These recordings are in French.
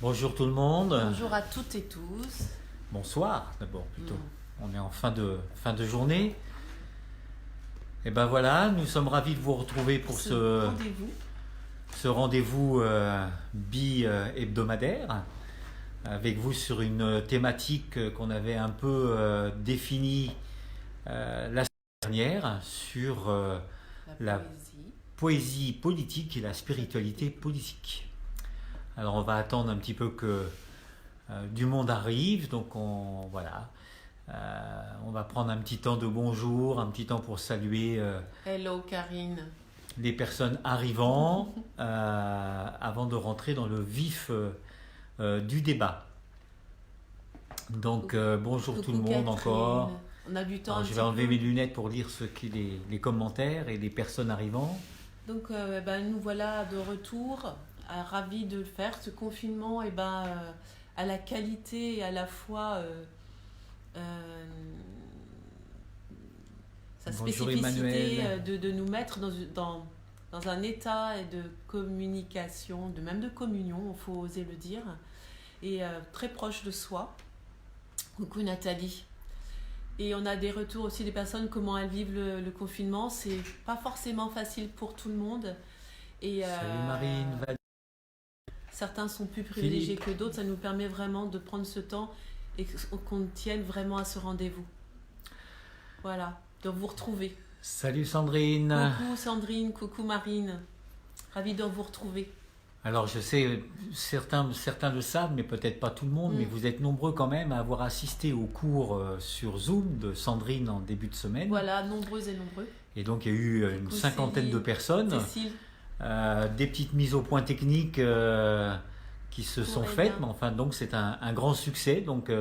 Bonjour tout le monde. Bonjour à toutes et tous. Bonsoir d'abord plutôt. On est en fin de journée. Et ben voilà, nous sommes ravis de vous retrouver pour ce rendez-vous bi-hebdomadaire avec vous sur une thématique qu'on avait un peu définie la semaine dernière sur la poésie politique et la spiritualité politique. Alors on va attendre un petit peu que du monde arrive, donc on va prendre un petit temps de bonjour, un petit temps pour saluer Hello Karine. les personnes arrivant avant de rentrer dans le vif du débat. Donc bonjour Coucou tout le monde Catherine. encore. On a du temps. Alors, je vais enlever mes lunettes pour lire les commentaires et les personnes arrivant. Donc nous voilà de retour, ravis de le faire. Ce confinement à la qualité et à la fois sa Bonjour spécificité Emmanuel. de nous mettre dans un état de communication, même de communion, il faut oser le dire, et très proche de soi. Coucou Nathalie. Et on a des retours aussi des personnes, comment elles vivent le confinement. C'est pas forcément facile pour tout le monde. Et, Salut Marine, Valérie. Certains sont plus privilégiés que d'autres. Ça nous permet vraiment de prendre ce temps et qu'on tienne vraiment à ce rendez-vous. Voilà, de vous retrouver. Salut Sandrine. Coucou Sandrine, coucou Marine. Ravie de vous retrouver. Alors je sais, certains le savent, mais peut-être pas tout le monde, mais vous êtes nombreux quand même à avoir assisté au cours sur Zoom de Sandrine en début de semaine. Voilà, nombreux et nombreux. Et donc il y a eu une cinquantaine de personnes. Cécile. Des petites mises au point techniques qui se sont faites, mais enfin donc c'est un grand succès. Donc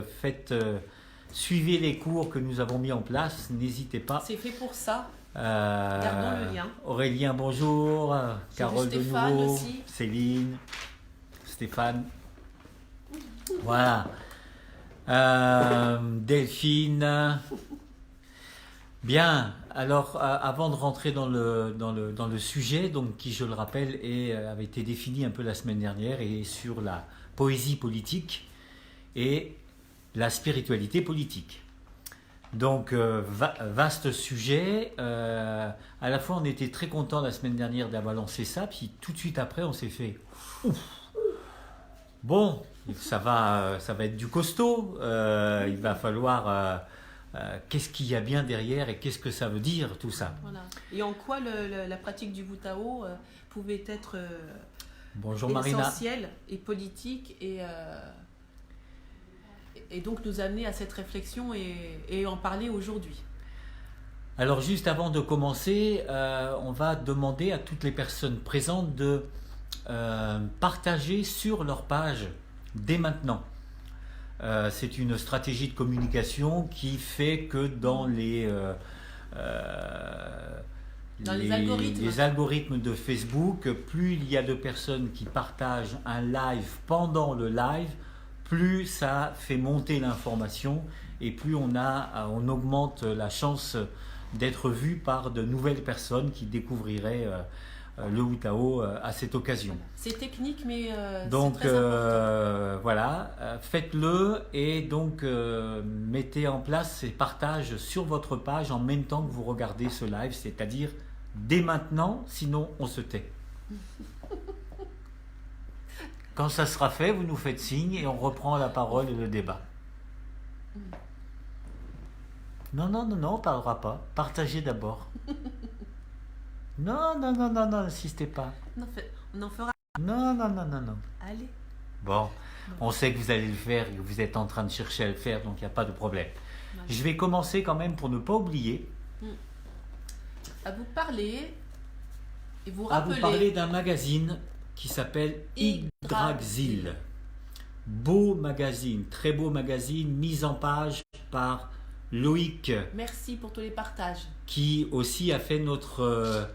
suivez les cours que nous avons mis en place, n'hésitez pas. C'est fait pour ça. Gardons le lien. Aurélien, bonjour. Carole de nouveau. Aussi. Céline. Stéphane. Voilà. Delphine. Bien. Alors, avant de rentrer dans le sujet, donc qui, je le rappelle, avait été défini un peu la semaine dernière et sur la poésie politique et la spiritualité politique. Donc, vaste sujet. À la fois, on était très content la semaine dernière d'avoir lancé ça, puis tout de suite après, on s'est fait ouf. Bon, ça va être du costaud. Il va falloir qu'est-ce qu'il y a bien derrière et qu'est-ce que ça veut dire tout ça. Voilà. Et en quoi la pratique du Wu-Tao pouvait être Bonjour Marina. essentielle et politique et donc nous amener à cette réflexion et en parler aujourd'hui. Alors juste avant de commencer, on va demander à toutes les personnes présentes de partager sur leur page dès maintenant. C'est une stratégie de communication qui fait que dans les algorithmes de Facebook, plus il y a de personnes qui partagent un live pendant le live, plus ça fait monter l'information et plus on augmente la chance d'être vu par de nouvelles personnes qui découvriraient le Wu-Tao à cette occasion. C'est technique, mais donc, c'est très important. Voilà, faites-le et donc mettez en place ces partages sur votre page en même temps que vous regardez ce live, c'est-à-dire dès maintenant, sinon on se tait. Quand ça sera fait, vous nous faites signe et on reprend la parole et le débat. Non, on ne parlera pas. Partagez d'abord. Non, n'insistez pas. On en fera. Non. Allez. Bon, on sait que vous allez le faire et que vous êtes en train de chercher à le faire, donc il n'y a pas de problème. Voilà. Je vais commencer quand même pour ne pas oublier. À vous parler et vous rappeler. À vous parler d'un magazine qui s'appelle Yggdrasil. Beau magazine, très beau magazine, mise en page par Loïc. Merci pour tous les partages. Qui aussi a fait notre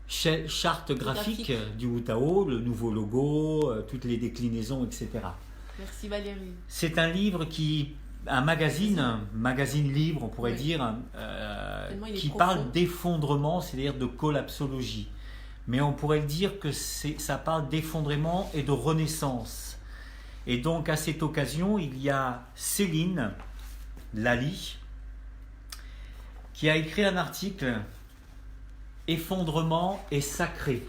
charte graphique du Wu-Tao, le nouveau logo, toutes les déclinaisons, etc. Merci Valérie. C'est un livre un magazine libre, on pourrait dire, qui parle d'effondrement, c'est-à-dire de collapsologie. Mais on pourrait dire que ça parle d'effondrement et de renaissance. Et donc à cette occasion, il y a Céline Lally qui a écrit un article Effondrement est sacré.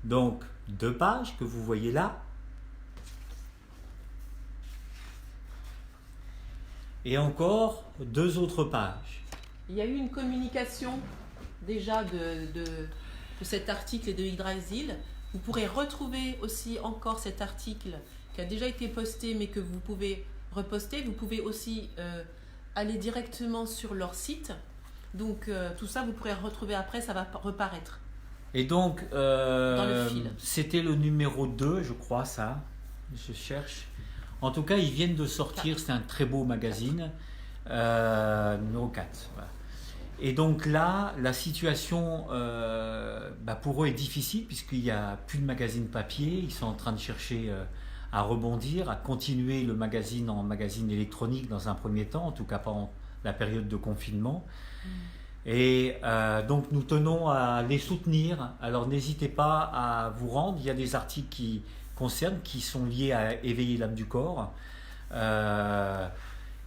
Donc 2 pages que vous voyez là. Et encore 2 autres pages. Il y a eu une communication déjà de cet article et de Yggdrasil. Vous pourrez retrouver aussi encore cet article qui a déjà été posté mais que vous pouvez reposter. Vous pouvez aussi aller directement sur leur site. Donc tout ça vous pourrez retrouver après, ça va reparaître. Et donc, dans le fil. C'était le numéro 2, je crois, ça. Je cherche. En tout cas, ils viennent de sortir, c'est un très beau magazine. Numéro 4. Voilà. Et donc là, la situation pour eux est difficile puisqu'il n'y a plus de magazine papier. Ils sont en train de chercher à rebondir, à continuer le magazine en magazine électronique dans un premier temps, en tout cas pendant la période de confinement. Et donc nous tenons à les soutenir. Alors n'hésitez pas à vous rendre. Il y a des articles qui sont liés à éveiller l'âme du corps.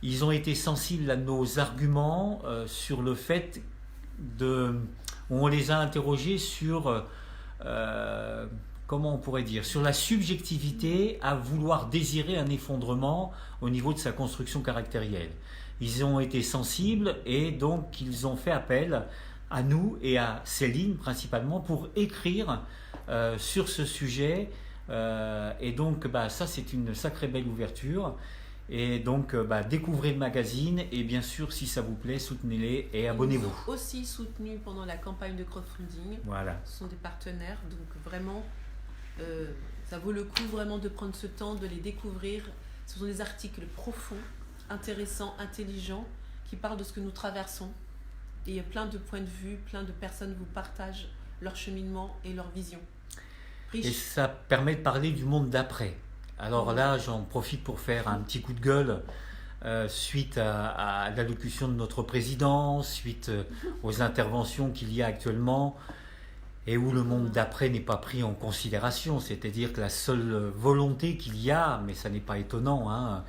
Ils ont été sensibles à nos arguments sur le fait on les a interrogés sur comment on pourrait dire, sur la subjectivité à vouloir désirer un effondrement au niveau de sa construction caractérielle. Ils ont été sensibles et donc ils ont fait appel à nous et à Céline principalement pour écrire sur ce sujet. Et donc ça c'est une sacrée belle ouverture. Et donc découvrez le magazine et bien sûr si ça vous plaît soutenez-les et abonnez-vous. Ils sont aussi soutenus pendant la campagne de crowdfunding. Voilà. Ce sont des partenaires, donc vraiment ça vaut le coup vraiment de prendre ce temps de les découvrir. Ce sont des articles profonds, intéressants, intelligents, qui parlent de ce que nous traversons. Et il y a plein de points de vue, plein de personnes vous partagent leur cheminement et leur vision. Riche. Et ça permet de parler du monde d'après. Alors là, j'en profite pour faire un petit coup de gueule suite à l'allocution de notre président, suite aux interventions qu'il y a actuellement et où le monde d'après n'est pas pris en considération. C'est-à-dire que la seule volonté qu'il y a, mais ça n'est pas étonnant, hein,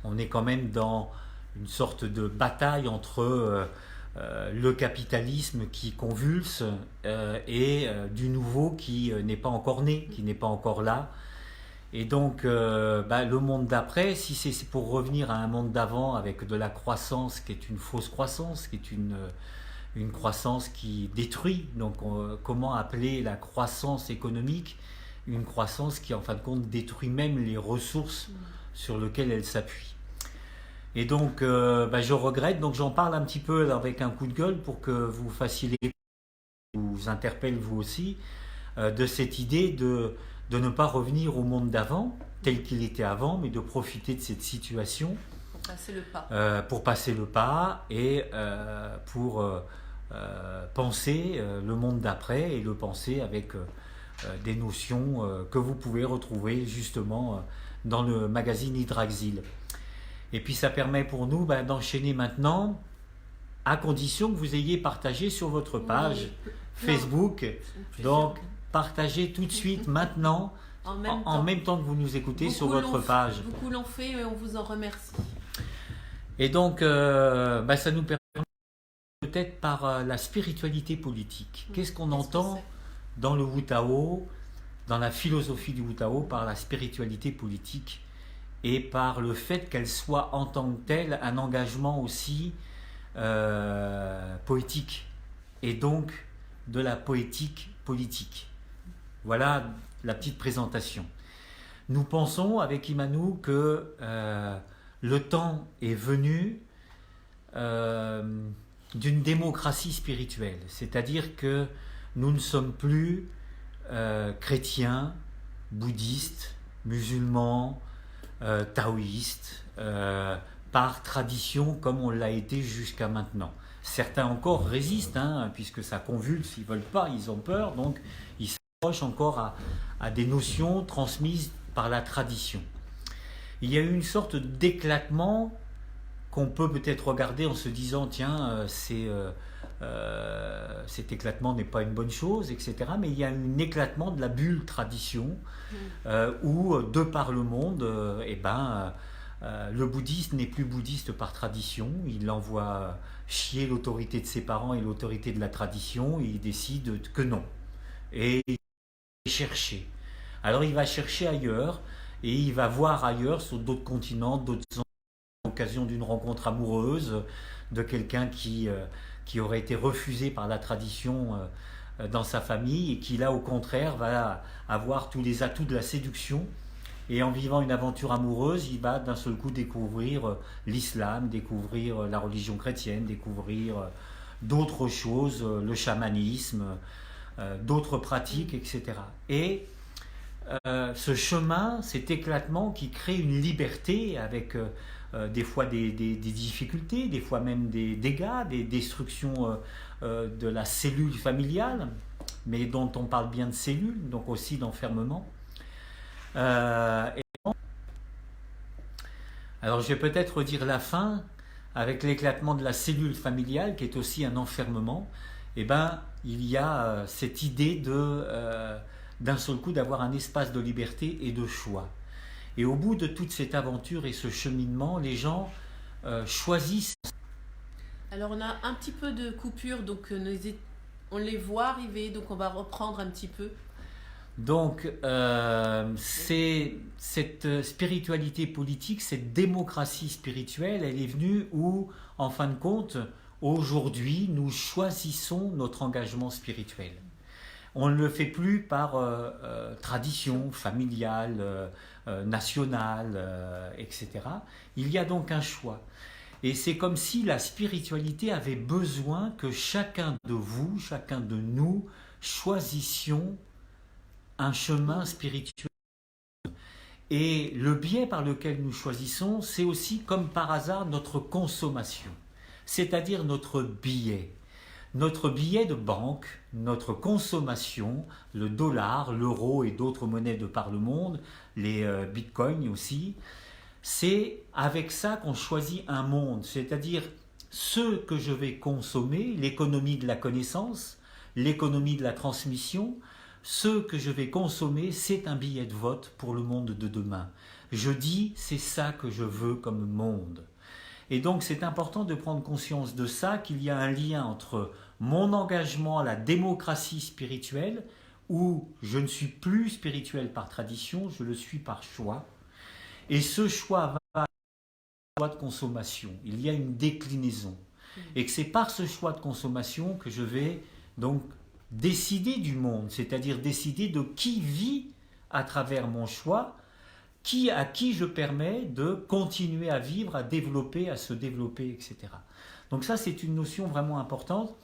on est quand même dans une sorte de bataille entre le capitalisme qui convulse et du nouveau qui n'est pas encore né, qui n'est pas encore là. Et donc, le monde d'après, si c'est pour revenir à un monde d'avant avec de la croissance qui est une fausse croissance, qui est une croissance qui détruit, donc comment appeler la croissance économique une croissance qui en fin de compte détruit même les ressources sur lesquelles elle s'appuie. Et donc, je regrette, donc j'en parle un petit peu avec un coup de gueule pour que vous fassiez les vous interpelle vous aussi, de cette idée de ne pas revenir au monde d'avant, tel qu'il était avant, mais de profiter de cette situation pour passer le pas, et pour penser le monde d'après et le penser avec des notions que vous pouvez retrouver justement dans le magazine Yggdrasil. Et puis ça permet pour nous d'enchaîner maintenant, à condition que vous ayez partagé sur votre page Facebook. Donc partagez tout de suite maintenant en même temps que vous nous écoutez sur votre page. Beaucoup l'ont fait et on vous en remercie. Et donc ça nous permet peut-être par la spiritualité politique. Qu'est-ce qu'on entend dans le Wu Tao, dans la philosophie du Wu Tao, par la spiritualité politique et par le fait qu'elle soit en tant que telle un engagement aussi poétique et donc de la poétique politique. Voilà la petite présentation. Nous pensons avec Immanou que le temps est venu d'une démocratie spirituelle, c'est-à-dire que nous ne sommes plus chrétiens, bouddhistes, musulmans, taoïstes, par tradition comme on l'a été jusqu'à maintenant. Certains encore résistent, puisque ça convulse, ils ne veulent pas, ils ont peur, donc ils s'accrochent encore à des notions transmises par la tradition. Il y a eu une sorte d'éclatement qu'on peut peut-être regarder en se disant tiens, cet éclatement n'est pas une bonne chose, etc. Mais il y a un éclatement de la bulle tradition où, de par le monde, le bouddhisme n'est plus bouddhiste par tradition. Il envoie chier l'autorité de ses parents et l'autorité de la tradition. Et il décide que non. Et il va chercher. Alors il va chercher ailleurs et il va voir ailleurs sur d'autres continents, d'autres occasion d'une rencontre amoureuse, de quelqu'un qui aurait été refusé par la tradition dans sa famille et qui là au contraire va avoir tous les atouts de la séduction et en vivant une aventure amoureuse il va d'un seul coup découvrir l'islam, découvrir la religion chrétienne, découvrir d'autres choses, le chamanisme, d'autres pratiques, etc. Et ce chemin, cet éclatement qui crée une liberté avec des fois des difficultés, des fois même des dégâts, des destructions de la cellule familiale, mais dont on parle bien de cellules, donc aussi d'enfermement. Alors je vais peut-être redire la fin, avec l'éclatement de la cellule familiale, qui est aussi un enfermement, il y a cette idée d'un seul coup d'avoir un espace de liberté et de choix. Et au bout de toute cette aventure et ce cheminement, les gens choisissent. Alors on a un petit peu de coupure, donc on les voit arriver, donc on va reprendre un petit peu. Donc c'est cette spiritualité politique, cette démocratie spirituelle, elle est venue où, en fin de compte, aujourd'hui, nous choisissons notre engagement spirituel. On ne le fait plus par tradition familiale, nationale, etc. Il y a donc un choix. Et c'est comme si la spiritualité avait besoin que chacun de vous, chacun de nous, choisissions un chemin spirituel. Et le biais par lequel nous choisissons, c'est aussi comme par hasard notre consommation, c'est-à-dire notre billet. Notre billet de banque, notre consommation, le dollar, l'euro et d'autres monnaies de par le monde, les bitcoins aussi, c'est avec ça qu'on choisit un monde, c'est-à-dire ce que je vais consommer, l'économie de la connaissance, l'économie de la transmission, ce que je vais consommer, c'est un billet de vote pour le monde de demain. Je dis, c'est ça que je veux comme monde. Et donc c'est important de prendre conscience de ça, qu'il y a un lien entre mon engagement à la démocratie spirituelle, où je ne suis plus spirituel par tradition, je le suis par choix. Et ce choix va à un choix de consommation. Il y a une déclinaison. Et que c'est par ce choix de consommation que je vais donc décider du monde, c'est-à-dire décider de qui vit à travers mon choix, à qui je permets de continuer à vivre, à développer, à se développer, etc. Donc ça, c'est une notion vraiment importante.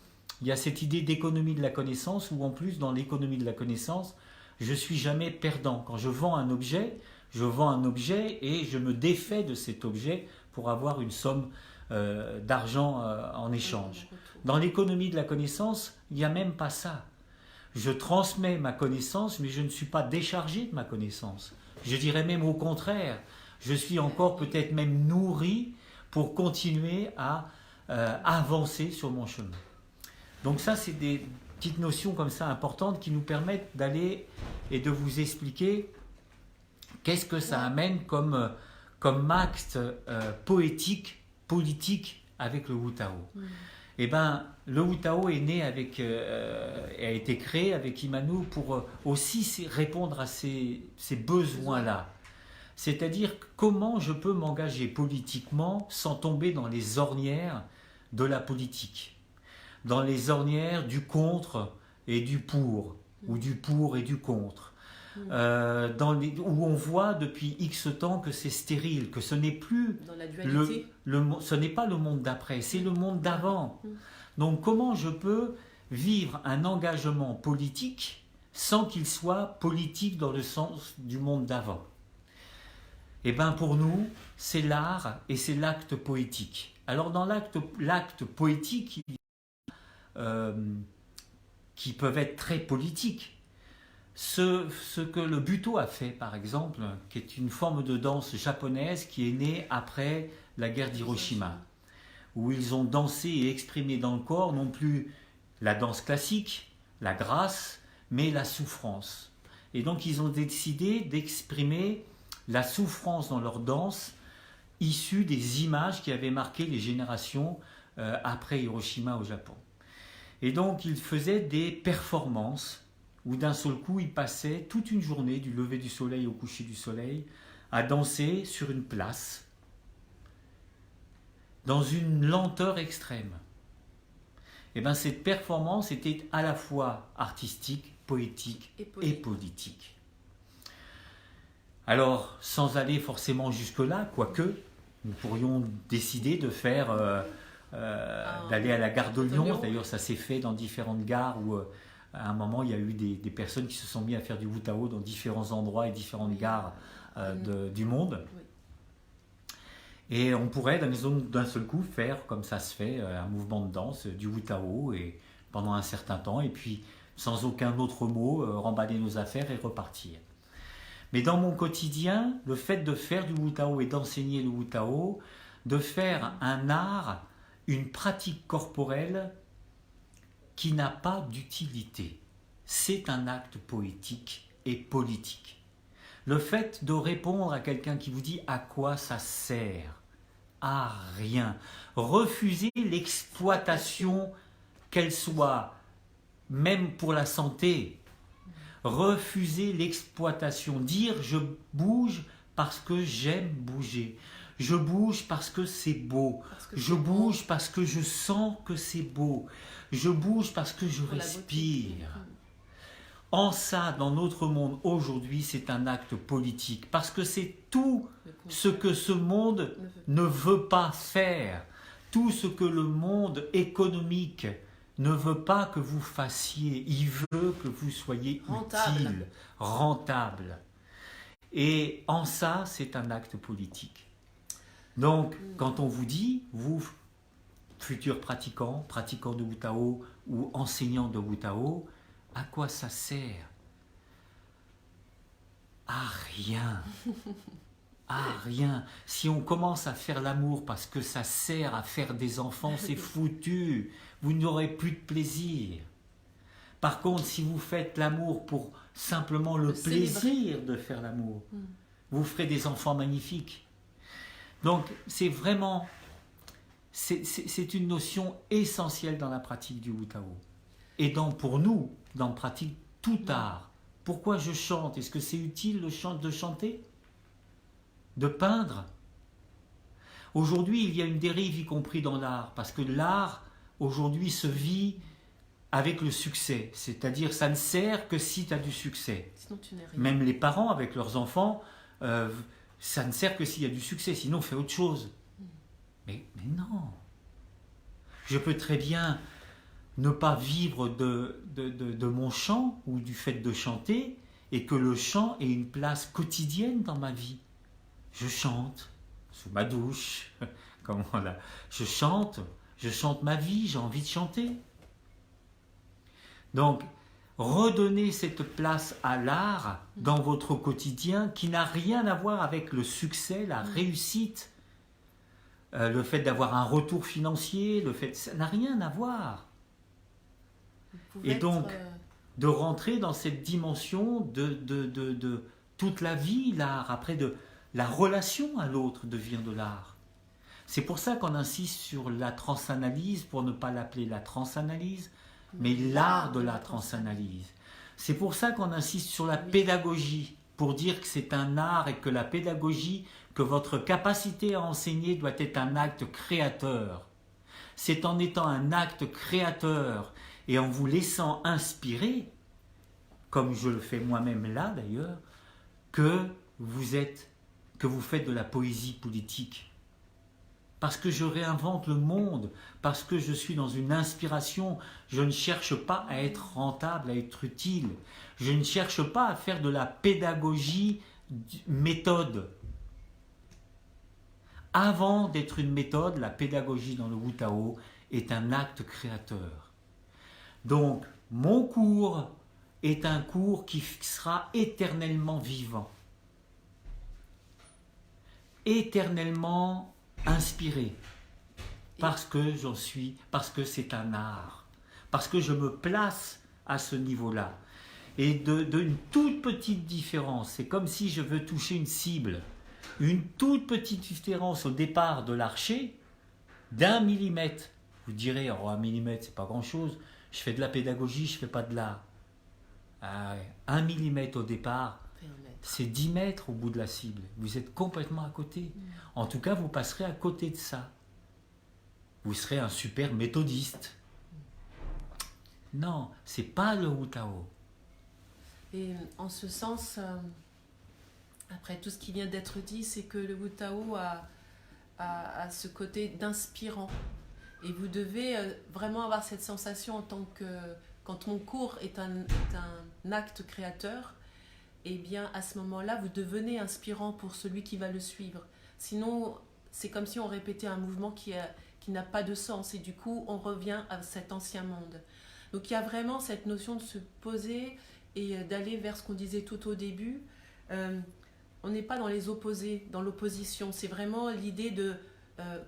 Il y a cette idée d'économie de la connaissance, où en plus, dans l'économie de la connaissance, je ne suis jamais perdant. Quand je vends un objet et je me défais de cet objet pour avoir une somme d'argent en échange. Dans l'économie de la connaissance, il n'y a même pas ça. Je transmets ma connaissance, mais je ne suis pas déchargé de ma connaissance. Je dirais même au contraire, je suis encore peut-être même nourri pour continuer à avancer sur mon chemin. Donc ça, c'est des petites notions comme ça importantes qui nous permettent d'aller et de vous expliquer qu'est-ce que ça amène comme acte poétique, politique avec le Wu Tao. Eh bien, le Wu Tao est né a été créé avec Immanuel pour aussi répondre à ces besoins-là. C'est-à-dire comment je peux m'engager politiquement sans tomber dans les ornières de la politique, dans les ornières du contre et du pour, ou du pour et du contre, où on voit depuis X temps que c'est stérile, que ce n'est plus dans la dualité. Ce n'est pas le monde d'après, c'est le monde d'avant. Donc comment je peux vivre un engagement politique sans qu'il soit politique dans le sens du monde d'avant? Eh bien pour nous, c'est l'art et c'est l'acte poétique. Alors dans l'acte poétique, qui peuvent être très politiques, ce que le Buto a fait par exemple, qui est une forme de danse japonaise qui est née après la guerre d'Hiroshima, où ils ont dansé et exprimé dans le corps non plus la danse classique, la grâce, mais la souffrance. Et donc ils ont décidé d'exprimer la souffrance dans leur danse, issue des images qui avaient marqué les générations après Hiroshima au Japon. Et donc ils faisaient des performances où d'un seul coup ils passaient toute une journée, du lever du soleil au coucher du soleil, à danser sur une place, dans une lenteur extrême. Et bien cette performance était à la fois artistique, poétique et politique. Alors, sans aller forcément jusque-là, quoique, nous pourrions décider de faire, d'aller à la gare de Lyon. D'ailleurs, ça s'est fait dans différentes gares où, à un moment, il y a eu des personnes qui se sont mis à faire du Wu-Tao dans différents endroits et différentes gares du monde. Et on pourrait, d'un seul coup, faire, comme ça se fait, un mouvement de danse, du Wu-Tao, et pendant un certain temps, et puis, sans aucun autre mot, remballer nos affaires et repartir. Mais dans mon quotidien, le fait de faire du Wu-Tao et d'enseigner le Wu-Tao, de faire un art, une pratique corporelle qui n'a pas d'utilité. C'est un acte poétique et politique. Le fait de répondre à quelqu'un qui vous dit à quoi ça sert, à rien. Refuser l'exploitation, qu'elle soit même pour la santé. Refuser l'exploitation. Dire je bouge parce que j'aime bouger. Je bouge parce que c'est beau. Je bouge parce que je sens que c'est beau. Je bouge parce que je respire. En ça, dans notre monde aujourd'hui, c'est un acte politique. Parce que c'est tout ce que ce monde ne veut pas faire. Tout ce que le monde économique ne veut pas que vous fassiez. Il veut que vous soyez utile, rentable. Et en ça, c'est un acte politique. Donc, quand on vous dit, vous, futurs pratiquants de Wu-Tao ou enseignants de Wu-Tao, à quoi ça sert? À rien. À rien. Si on commence à faire l'amour parce que ça sert à faire des enfants, c'est foutu. Vous n'aurez plus de plaisir. Par contre, si vous faites l'amour pour simplement le plaisir de faire l'amour, vous ferez des enfants magnifiques. Donc, c'est vraiment... C'est une notion essentielle dans la pratique du Wu-Tao. Et pour nous, dans pratique tout art. Pourquoi je chante? Est-ce que c'est utile de chanter? De peindre? Aujourd'hui, il y a une dérive, y compris dans l'art, parce que l'art, aujourd'hui, se vit avec le succès. C'est-à-dire, ça ne sert que si tu as du succès. Sinon, tu n'es rien. Même les parents, avec leurs enfants, ça ne sert que s'il y a du succès, sinon on fait autre chose. Mais non. Je peux très bien ne pas vivre de mon chant ou du fait de chanter et que le chant ait une place quotidienne dans ma vie. Je chante sous ma douche, je chante ma vie, j'ai envie de chanter. Donc, redonnez cette place à l'art dans votre quotidien qui n'a rien à voir avec le succès, la réussite, le fait d'avoir un retour financier, ça n'a rien à voir. Et donc, de rentrer dans cette dimension de toute la vie, l'art, après de la relation à l'autre devient de l'art. C'est pour ça qu'on insiste sur la transanalyse, pour ne pas l'appeler la transanalyse, mais l'art de la transanalyse. C'est pour ça qu'on insiste sur la pédagogie, pour dire que c'est un art et que la pédagogie, que votre capacité à enseigner doit être un acte créateur. C'est en étant un acte créateur et en vous laissant inspirer, comme je le fais moi-même là d'ailleurs, que vous faites de la poésie politique. Parce que je réinvente le monde, parce que je suis dans une inspiration, je ne cherche pas à être rentable, à être utile. Je ne cherche pas à faire de la pédagogie méthode. Avant d'être une méthode, la pédagogie dans le Wu-Tao est un acte créateur. Donc, mon cours est un cours qui sera éternellement vivant. Éternellement inspiré, parce que parce que c'est un art, parce que je me place à ce niveau-là. Et d'une toute petite différence, c'est comme si je veux toucher une cible, une toute petite différence au départ de l'archer, d'1 millimètre. Vous direz, oh, 1 millimètre, c'est pas grand-chose, je fais de la pédagogie, je fais pas de l'art. 1 millimètre au départ, c'est 10 mètres au bout de la cible. Vous êtes complètement à côté. En tout cas, vous passerez à côté de ça. Vous serez un super méthodiste. Non, c'est pas le Wu Tao. Et en ce sens, après tout ce qui vient d'être dit, c'est que le Wu Tao a ce côté d'inspirant. Et vous devez vraiment avoir cette sensation en tant que... Quand mon cours est un acte créateur, eh bien à ce moment-là, vous devenez inspirant pour celui qui va le suivre. Sinon, c'est comme si on répétait un mouvement qui n'a pas de sens. Et du coup, on revient à cet ancien monde. Donc il y a vraiment cette notion de se poser et d'aller vers ce qu'on disait tout au début. On n'est pas dans les opposés, dans l'opposition. C'est vraiment l'idée de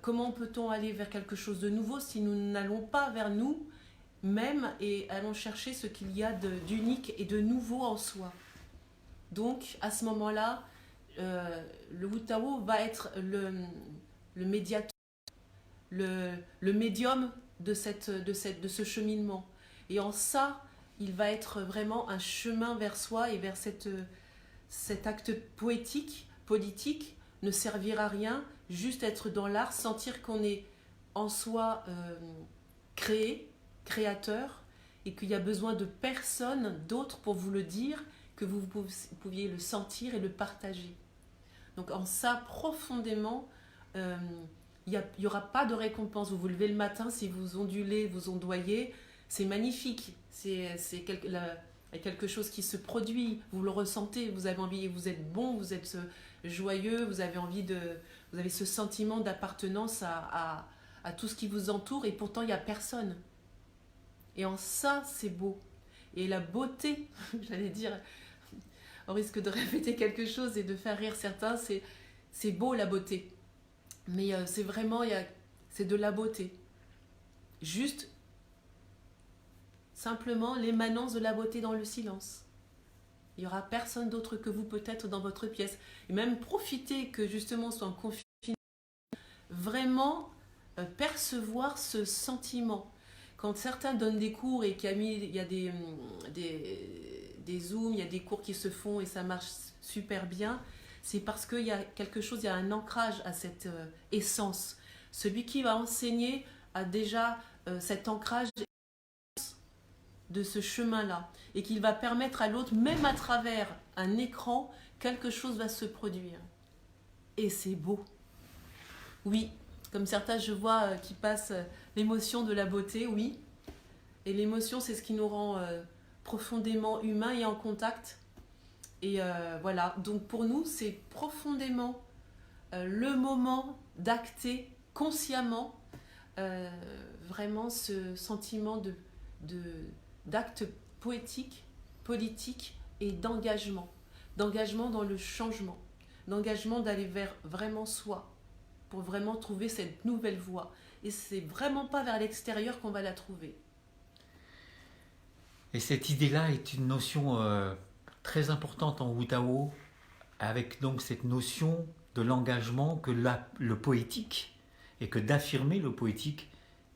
comment peut-on aller vers quelque chose de nouveau si nous n'allons pas vers nous-mêmes et allons chercher ce qu'il y a d'unique et de nouveau en soi. Donc, à ce moment-là, le Wu Tao va être le médiateur, le médium de ce cheminement. Et en ça, il va être vraiment un chemin vers soi et vers cet acte poétique, politique, ne servir à rien, juste être dans l'art, sentir qu'on est en soi créateur, et qu'il y a besoin de personne d'autre pour vous le dire, que vous pouviez le sentir et le partager. Donc en ça, profondément, il n'y aura pas de récompense. Vous vous levez le matin, si vous ondulez, vous ondoyez, c'est magnifique. C'est quelque chose qui se produit, vous le ressentez, vous avez envie, vous êtes bon, vous êtes joyeux, vous avez ce sentiment d'appartenance à tout ce qui vous entoure, et pourtant il n'y a personne. Et en ça, c'est beau. Et la beauté, j'allais dire, on risque de répéter quelque chose et de faire rire certains, c'est beau la beauté. Mais c'est vraiment, c'est de la beauté. Juste, simplement, l'émanence de la beauté dans le silence. Il n'y aura personne d'autre que vous peut-être dans votre pièce. Et même profiter que justement soit en confinement, vraiment percevoir ce sentiment. Quand certains donnent des cours et il y a des zooms, il y a des cours qui se font et ça marche super bien, c'est parce qu'il y a quelque chose, il y a un ancrage à cette essence. Celui qui va enseigner a déjà cet ancrage de ce chemin-là et qu'il va permettre à l'autre, même à travers un écran, quelque chose va se produire. Et c'est beau. Oui, comme certains, je vois qui passent l'émotion de la beauté, oui. Et l'émotion, c'est ce qui nous rend profondément humains et en contact. Et voilà, donc pour nous, c'est profondément le moment d'acter consciemment vraiment ce sentiment d'acte poétique, politique et d'engagement. D'engagement dans le changement. D'engagement d'aller vers vraiment soi, pour vraiment trouver cette nouvelle voie. Et c'est vraiment pas vers l'extérieur qu'on va la trouver. Et cette idée-là est une notion très importante en Wu Tao, avec donc cette notion de l'engagement que le poétique, et que d'affirmer le poétique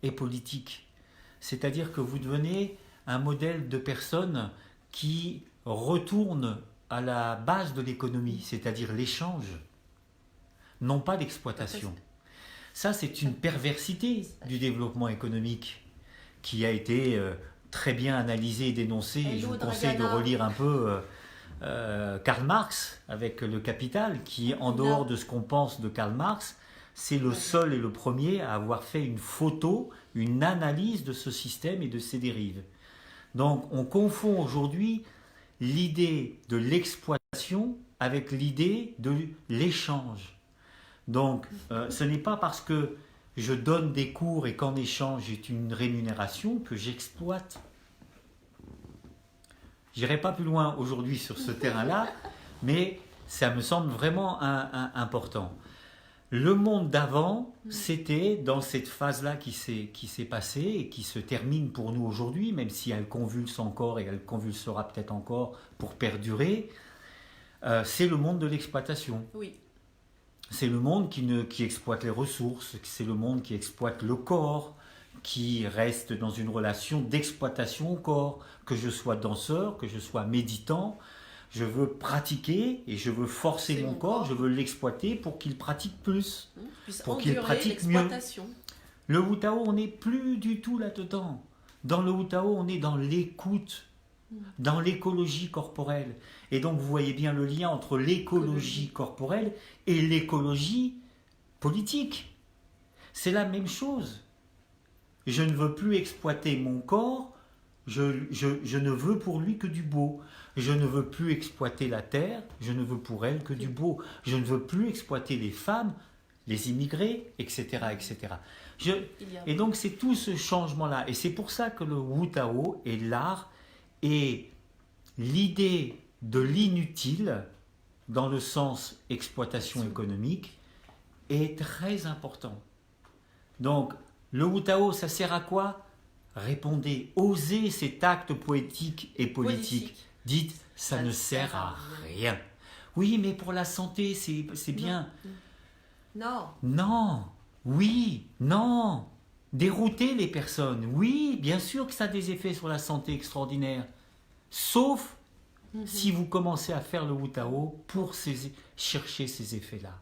est politique. C'est-à-dire que vous devenez un modèle de personne qui retourne à la base de l'économie, c'est-à-dire l'échange, non pas l'exploitation. Ça, c'est une perversité du développement économique qui a été très bien analysée et dénoncée. Et je vous conseille de relire un peu Karl Marx avec Le Capital, qui, en dehors de ce qu'on pense de Karl Marx, c'est le seul et le premier à avoir fait une photo, une analyse de ce système et de ses dérives. Donc, on confond aujourd'hui l'idée de l'exploitation avec l'idée de l'échange. Donc, ce n'est pas parce que je donne des cours et qu'en échange j'ai une rémunération que j'exploite. Je n'irai pas plus loin aujourd'hui sur ce terrain-là, mais ça me semble vraiment important. Le monde d'avant, c'était dans cette phase-là qui s'est passée et qui se termine pour nous aujourd'hui, même si elle convulse encore et elle convulsera peut-être encore pour perdurer. C'est le monde de l'exploitation. Oui. C'est le monde qui exploite les ressources, c'est le monde qui exploite le corps, qui reste dans une relation d'exploitation au corps. Que je sois danseur, que je sois méditant, je veux pratiquer et je veux forcer mon corps, je veux l'exploiter pour qu'il pratique plus, pour qu'il pratique mieux. Le Wu Tao, on n'est plus du tout là-dedans. Dans le Wu Tao, on est dans l'écoute, dans l'écologie corporelle. Et donc, vous voyez bien le lien entre l'écologie corporelle et l'écologie politique. C'est la même chose. Je ne veux plus exploiter mon corps, je ne veux pour lui que du beau. Je ne veux plus exploiter la terre, je ne veux pour elle que du beau. Je ne veux plus exploiter les femmes, les immigrés, etc. etc. Et donc c'est tout ce changement-là. Et c'est pour ça que le Wu Tao est l'art et l'idée de l'inutile, dans le sens exploitation économique, est très important. Donc le Wu Tao, ça sert à quoi? Répondez, osez cet acte poétique et politique. Dites, ça ne sert à rien. Oui, mais pour la santé, c'est bien. Non. Non. Oui, non. Dérouter les personnes. Oui, bien sûr que ça a des effets sur la santé extraordinaires. Sauf si vous commencez à faire le Wu Tao pour chercher ces effets-là.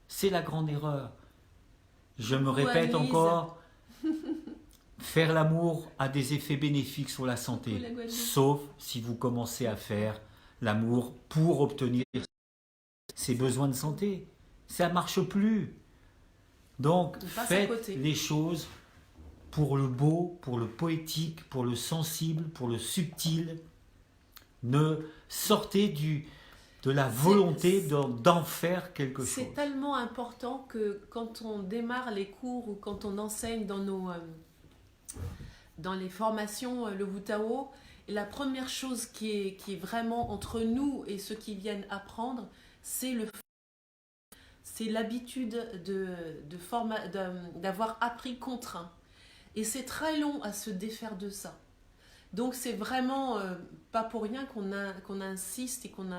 C'est la grande erreur. Je me répète encore, faire l'amour a des effets bénéfiques sur la santé, sauf si vous commencez à faire l'amour pour obtenir ses besoins de santé. Ça ne marche plus. Donc, faites les choses pour le beau, pour le poétique, pour le sensible, pour le subtil. Ne sortez de la volonté d'en faire quelque chose. C'est tellement important que quand on démarre les cours ou quand on enseigne dans les formations, le Wu Tao, la première chose qui est vraiment entre nous et ceux qui viennent apprendre, c'est l'habitude d'avoir appris contraint. Et c'est très long à se défaire de ça. Donc c'est vraiment pas pour rien qu'on insiste et qu'on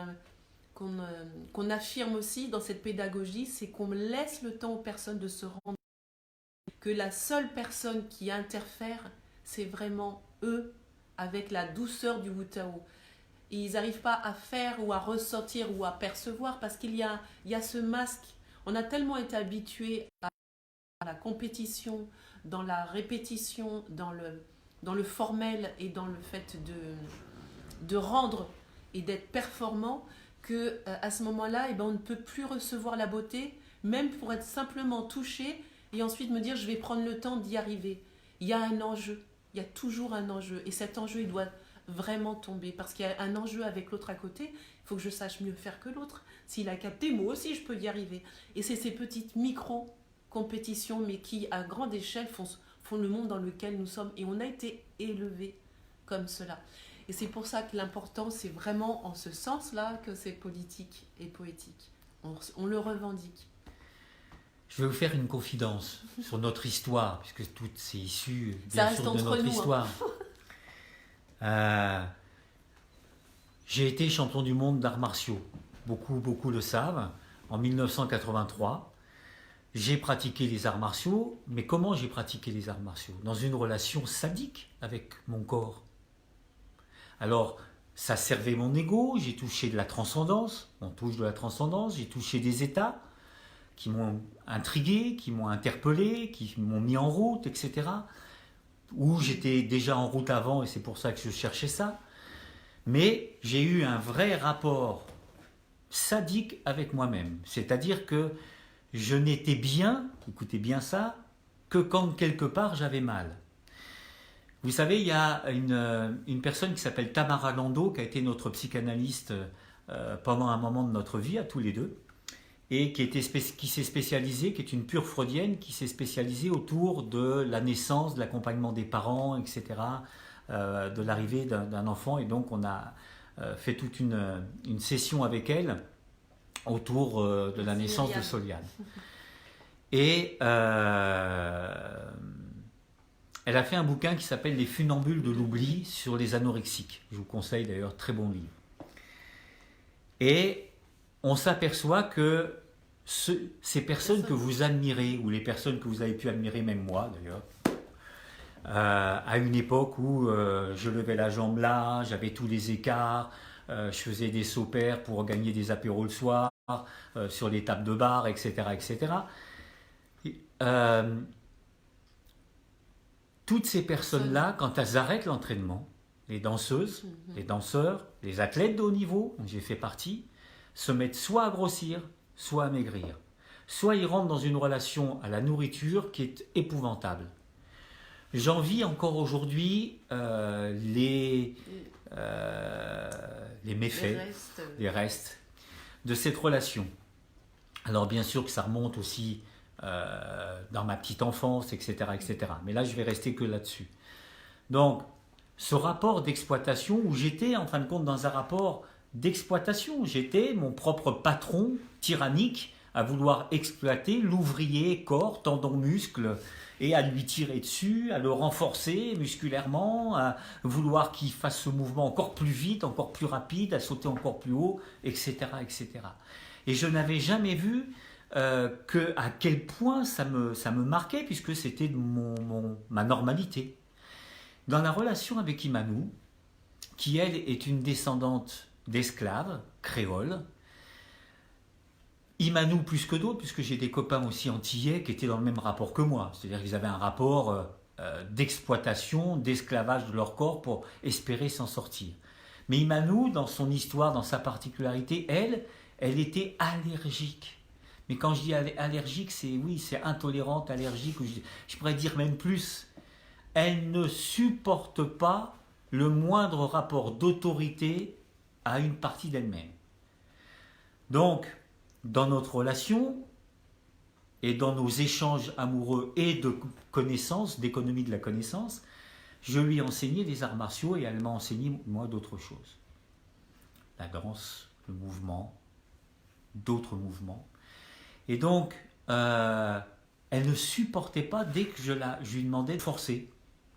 affirme aussi dans cette pédagogie, c'est qu'on laisse le temps aux personnes de se rendre que la seule personne qui interfère, c'est vraiment eux, avec la douceur du Wu Tao. Et ils n'arrivent pas à faire ou à ressentir ou à percevoir parce qu'il y a ce masque. On a tellement été habitués à la compétition, dans la répétition, dans le formel et dans le fait de rendre et d'être performant que à ce moment-là, on ne peut plus recevoir la beauté, même pour être simplement touché et ensuite me dire je vais prendre le temps d'y arriver. Il y a un enjeu, il y a toujours un enjeu et cet enjeu il doit vraiment tomber parce qu'il y a un enjeu avec l'autre à côté. Il faut que je sache mieux faire que l'autre. S'il a capté, moi aussi je peux y arriver. Et c'est ces petites micro-compétitions mais qui à grande échelle font le monde dans lequel nous sommes et on a été élevés comme cela. Et c'est pour ça que l'important, c'est vraiment en ce sens-là que c'est politique et poétique. On le revendique. Je vais vous faire une confidence sur notre histoire, puisque tout c'est issu bien sûr de notre histoire. J'ai été champion du monde d'arts martiaux. Beaucoup le savent. En 1983, j'ai pratiqué les arts martiaux. Mais comment j'ai pratiqué les arts martiaux? Dans une relation sadique avec mon corps. Alors, ça servait mon ego, j'ai touché de la transcendance, on touche de la transcendance, j'ai touché des états qui m'ont intrigué, qui m'ont interpellé, qui m'ont mis en route, etc. Où j'étais déjà en route avant et c'est pour ça que je cherchais ça. Mais j'ai eu un vrai rapport sadique avec moi-même. C'est-à-dire que je n'étais bien, écoutez bien ça, que quand quelque part j'avais mal. Vous savez, il y a une personne qui s'appelle Tamara Lando, qui a été notre psychanalyste pendant un moment de notre vie, à tous les deux, et qui s'est spécialisée, qui est une pure freudienne, qui s'est spécialisée autour de la naissance, de l'accompagnement des parents, etc., de l'arrivée d'un enfant. Et donc, on a fait toute une session avec elle autour de la naissance de Soliane. Et elle a fait un bouquin qui s'appelle Les funambules de l'oubli sur les anorexiques. Je vous conseille d'ailleurs, très bon livre. Et on s'aperçoit que ces personnes que vous admirez, ou les personnes que vous avez pu admirer, même moi d'ailleurs, à une époque où je levais la jambe là, j'avais tous les écarts, je faisais des sauts pairs pour gagner des apéros le soir, sur les tables de bar, etc. etc. Toutes ces personnes-là, quand elles arrêtent l'entraînement, les danseuses, les danseurs, les athlètes de haut niveau, dont j'ai fait partie, se mettent soit à grossir, soit à maigrir. Soit ils rentrent dans une relation à la nourriture qui est épouvantable. J'envie encore aujourd'hui les méfaits, les restes de cette relation. Alors bien sûr que ça remonte aussi dans ma petite enfance, etc., etc. Mais là, je vais rester que là-dessus. Donc, ce rapport d'exploitation où j'étais, en fin de compte, dans un rapport d'exploitation. J'étais mon propre patron tyrannique à vouloir exploiter l'ouvrier, corps, tendons, muscles, et à lui tirer dessus, à le renforcer musculairement, à vouloir qu'il fasse ce mouvement encore plus vite, encore plus rapide, à sauter encore plus haut, etc., etc. Et je n'avais jamais vu à quel point ça me marquait, puisque c'était ma normalité. Dans la relation avec Imanou, qui elle est une descendante d'esclaves créoles, Imanou plus que d'autres, puisque j'ai des copains aussi antillais qui étaient dans le même rapport que moi, c'est-à-dire qu'ils avaient un rapport d'exploitation, d'esclavage de leur corps pour espérer s'en sortir. Mais Imanou, dans son histoire, dans sa particularité, elle était allergique. Mais quand je dis allergique, c'est intolérante, allergique, je pourrais dire même plus. Elle ne supporte pas le moindre rapport d'autorité à une partie d'elle-même. Donc, dans notre relation et dans nos échanges amoureux et de connaissances, d'économie de la connaissance, je lui ai enseigné les arts martiaux et elle m'a enseigné, moi, d'autres choses. La danse, le mouvement, d'autres mouvements. Et donc, elle ne supportait pas dès que je lui demandais de forcer.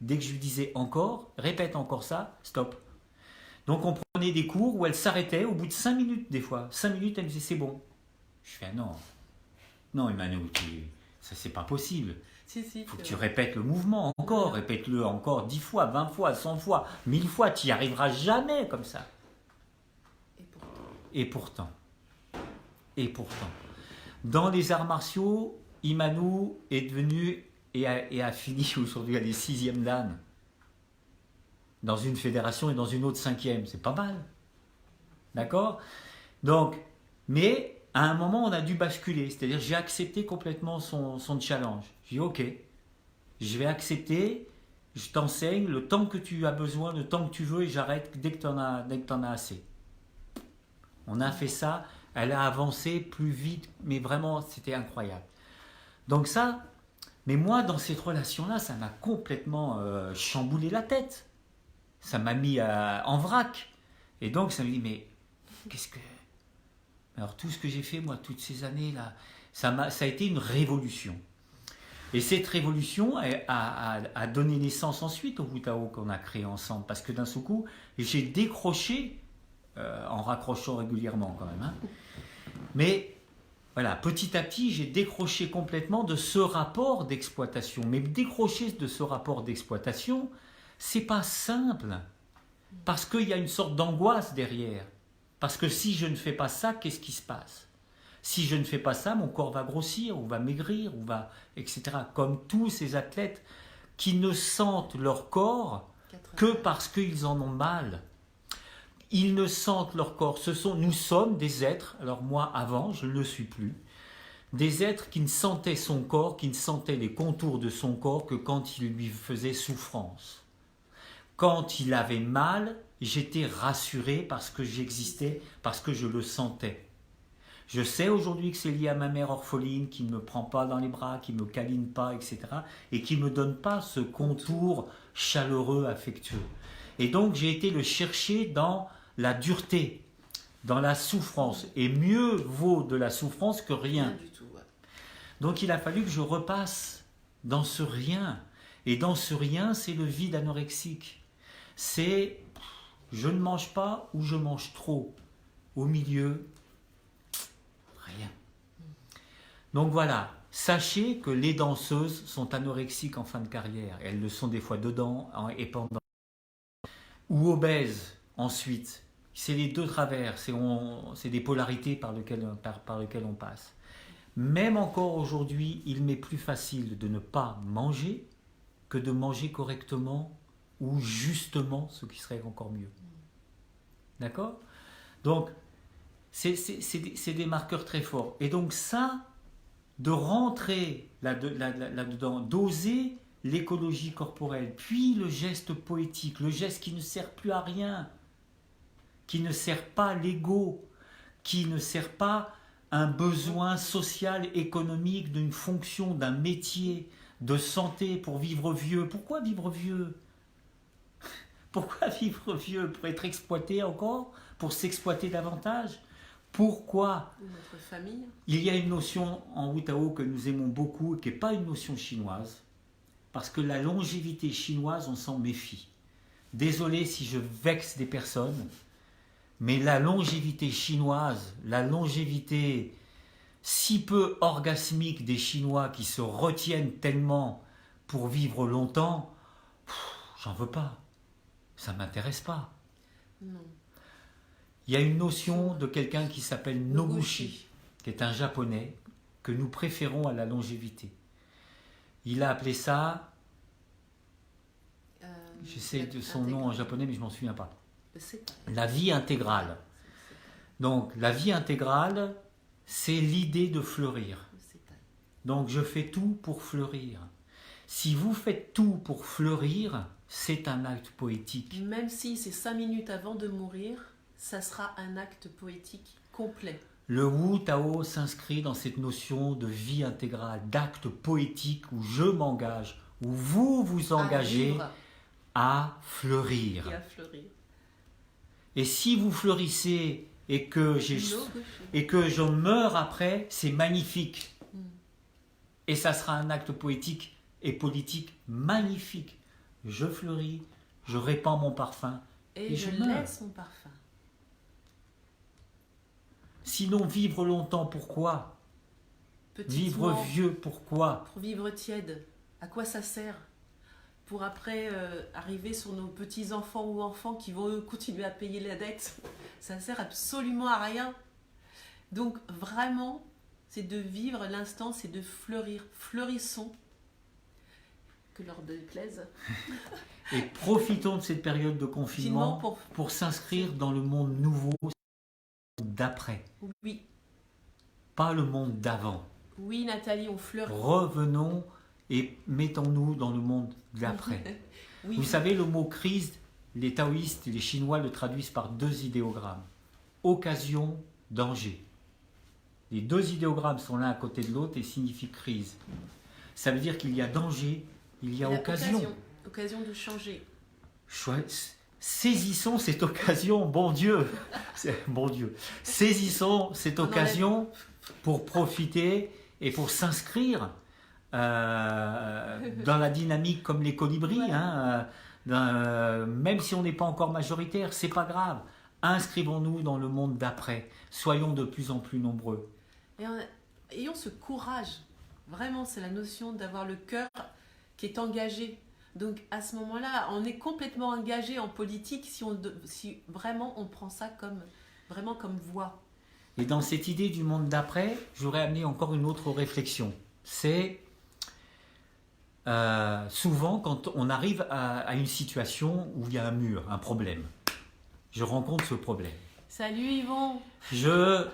Dès que je lui disais encore, répète encore ça, stop. Donc on prenait des cours où elle s'arrêtait au bout de 5 minutes des fois. 5 minutes, elle me disait c'est bon. Je fais non Emmanuel, ça c'est pas possible. Il faut que tu répètes le mouvement encore, répète-le encore 10 fois, 20 fois, 100 fois, 1000 fois, tu n'y arriveras jamais comme ça. Et pourtant. Dans les arts martiaux, Imanou est devenu et a fini aujourd'hui, elle est 6e dan. Dans une fédération et dans une autre 5e, c'est pas mal. D'accord ? Donc, mais à un moment, on a dû basculer. C'est-à-dire, j'ai accepté complètement son challenge. J'ai dit, ok, je vais accepter, je t'enseigne le temps que tu as besoin, le temps que tu veux, et j'arrête dès que tu en as assez. On a fait ça, elle a avancé plus vite, mais vraiment, c'était incroyable. Donc ça, mais moi, dans cette relation-là, ça m'a complètement chamboulé la tête. Ça m'a mis en vrac. Et donc, ça me dit, mais qu'est-ce que... Alors, tout ce que j'ai fait, moi, toutes ces années-là, ça a été une révolution. Et cette révolution a donné naissance ensuite au Wutao qu'on a créé ensemble. Parce que d'un seul coup, j'ai décroché, en raccrochant régulièrement quand même, hein. Mais voilà, petit à petit, j'ai décroché complètement de ce rapport d'exploitation. Mais décrocher de ce rapport d'exploitation, c'est pas simple. Parce qu'il y a une sorte d'angoisse derrière. Parce que si je ne fais pas ça, qu'est-ce qui se passe ? Si je ne fais pas ça, mon corps va grossir, ou va maigrir, etc. Comme tous ces athlètes qui ne sentent leur corps que parce qu'ils en ont mal. Ils ne sentent leur corps. Nous sommes des êtres, alors moi avant, je ne le suis plus, des êtres qui ne sentaient son corps, qui ne sentaient les contours de son corps que quand il lui faisait souffrance. Quand il avait mal, j'étais rassuré parce que j'existais, parce que je le sentais. Je sais aujourd'hui que c'est lié à ma mère orpheline qui ne me prend pas dans les bras, qui ne me câline pas, etc. et qui ne me donne pas ce contour chaleureux, affectueux. Et donc j'ai été le chercher dans la dureté, dans la souffrance. Et mieux vaut de la souffrance que rien. Du tout, ouais. Donc il a fallu que je repasse dans ce rien. Et dans ce rien, c'est le vide anorexique. C'est je ne mange pas ou je mange trop. Au milieu, rien. Donc voilà, sachez que les danseuses sont anorexiques en fin de carrière. Elles le sont des fois dedans et pendant. Ou obèses ensuite. C'est les deux travers, c'est des polarités par lesquelles on passe. Même encore aujourd'hui, il m'est plus facile de ne pas manger que de manger correctement ou justement, ce qui serait encore mieux. D'accord ? Donc, c'est des marqueurs très forts. Et donc ça, de rentrer là-dedans, d'oser l'écologie corporelle, puis le geste poétique, le geste qui ne sert plus à rien, qui ne sert pas l'ego, qui ne sert pas un besoin social, économique, d'une fonction, d'un métier, de santé pour vivre vieux. Pourquoi vivre vieux ? Pourquoi vivre vieux ? Pour être exploité encore ? Pour s'exploiter davantage ? Pourquoi ? Notre famille. Il y a une notion en Wu Tao que nous aimons beaucoup et qui n'est pas une notion chinoise, parce que la longévité chinoise, on s'en méfie. Désolé si je vexe des personnes, mais la longévité chinoise, la longévité si peu orgasmique des Chinois qui se retiennent tellement pour vivre longtemps, j'en veux pas. Ça ne m'intéresse pas. Non. Il y a une notion de quelqu'un qui s'appelle Noguchi, qui est un japonais que nous préférons à la longévité. Il a appelé ça, j'essaie de son nom en japonais mais je ne m'en souviens pas. La vie intégrale. Donc la vie intégrale, c'est l'idée de fleurir. Donc je fais tout pour fleurir. Si vous faites tout pour fleurir, c'est un acte poétique. Même si c'est 5 minutes avant de mourir, ça sera un acte poétique complet. Le Wu Tao s'inscrit dans cette notion de vie intégrale, d'acte poétique où je m'engage, où vous vous engagez à fleurir. Et à fleurir. Et si vous fleurissez et que je meurs après, c'est magnifique. Et ça sera un acte poétique et politique magnifique. Je fleuris, je répands mon parfum et je laisse mon parfum. Sinon, vivre longtemps, pourquoi ? Vivre vieux, pourquoi ? Pour vivre tiède, à quoi ça sert ? Pour après arriver sur nos petits-enfants ou enfants qui vont continuer à payer la dette. Ça ne sert absolument à rien. Donc vraiment, c'est de vivre l'instant, c'est de fleurir. Fleurissons, que leur déplaise. Et profitons de cette période de confinement pour s'inscrire dans le monde nouveau, d'après. Oui. Pas le monde d'avant. Oui, Nathalie, on fleurit. Revenons et mettons-nous dans le monde d'après. Oui. Vous savez, le mot crise, les taoïstes et les chinois le traduisent par 2 idéogrammes. Occasion, danger. Les 2 idéogrammes sont l'un à côté de l'autre et signifient crise. Ça veut dire qu'il y a danger, il y a occasion. Occasion de changer. Saisissons cette occasion, bon Dieu. Bon Dieu. Saisissons cette occasion pour profiter et pour s'inscrire dans la dynamique comme les colibris, même si on n'est pas encore majoritaire, c'est pas grave. Inscrivons-nous dans le monde d'après. Soyons de plus en plus nombreux. Et ayons ce courage. Vraiment, c'est la notion d'avoir le cœur qui est engagé. Donc à ce moment-là, on est complètement engagé en politique si vraiment on prend ça comme voie. Et dans cette idée du monde d'après, j'aurais amené encore une autre réflexion. C'est souvent quand on arrive à une situation où il y a un mur, un problème. Je rencontre ce problème. Salut Yvon. Je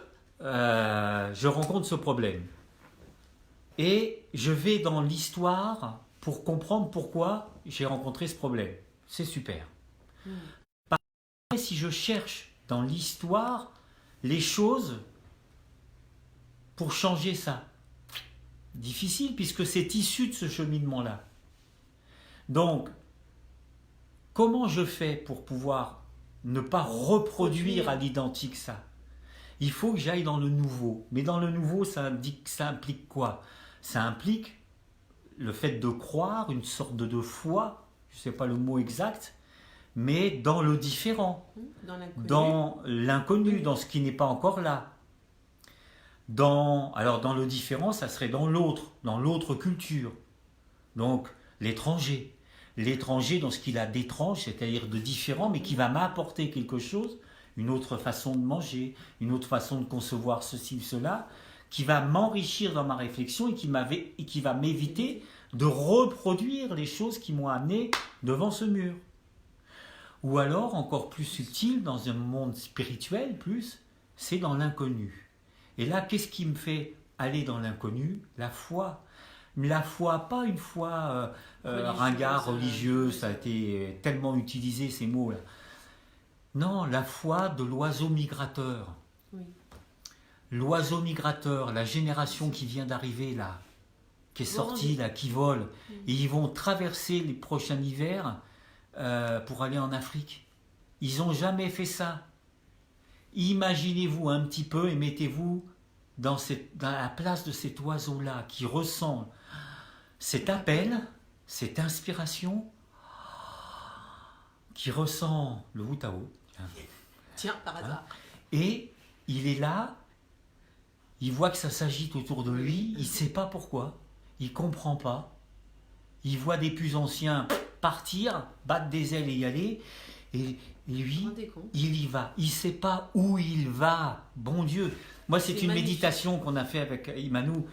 rencontre ce problème. Et je vais dans l'histoire pour comprendre pourquoi j'ai rencontré ce problème. C'est super. Par contre, si je cherche dans l'histoire les choses pour changer ça, difficile puisque c'est issu de ce cheminement-là. Donc, comment je fais pour pouvoir ne pas reproduire à l'identique ça ? Il faut que j'aille dans le nouveau. Mais dans le nouveau, ça implique quoi ? Ça implique le fait de croire, une sorte de foi, je ne sais pas le mot exact, mais dans le différent, dans l'inconnu, dans ce qui n'est pas encore là. Alors dans le différent, ça serait dans l'autre culture. Donc l'étranger. L'étranger dans ce qu'il a d'étrange, c'est-à-dire de différent, mais qui va m'apporter quelque chose, une autre façon de manger, une autre façon de concevoir ceci ou cela, qui va m'enrichir dans ma réflexion et qui va m'éviter de reproduire les choses qui m'ont amené devant ce mur. Ou alors, encore plus subtil, dans un monde spirituel, c'est dans l'inconnu. Et là, qu'est-ce qui me fait aller dans l'inconnu? La foi. La foi, pas une foi ringard, religieuse, ça a été tellement utilisé ces mots-là. Non, la foi de l'oiseau migrateur. Oui. L'oiseau migrateur, la génération qui vient d'arriver là, qui est sortie là, qui vole, et ils vont traverser les prochains hivers pour aller en Afrique. Ils n'ont jamais fait ça. Imaginez-vous un petit peu et mettez-vous dans la place de cet oiseau-là qui ressent cet appel, cette inspiration, qui ressent le Wu-Tao. Tiens, par hasard. Et il est là, il voit que ça s'agite autour de lui, il ne sait pas pourquoi, il ne comprend pas. Il voit des plus anciens partir, battre des ailes et y aller, et lui, il y va. Il ne sait pas où il va, bon Dieu. Moi, c'est une méditation qu'on a fait avec Imanou.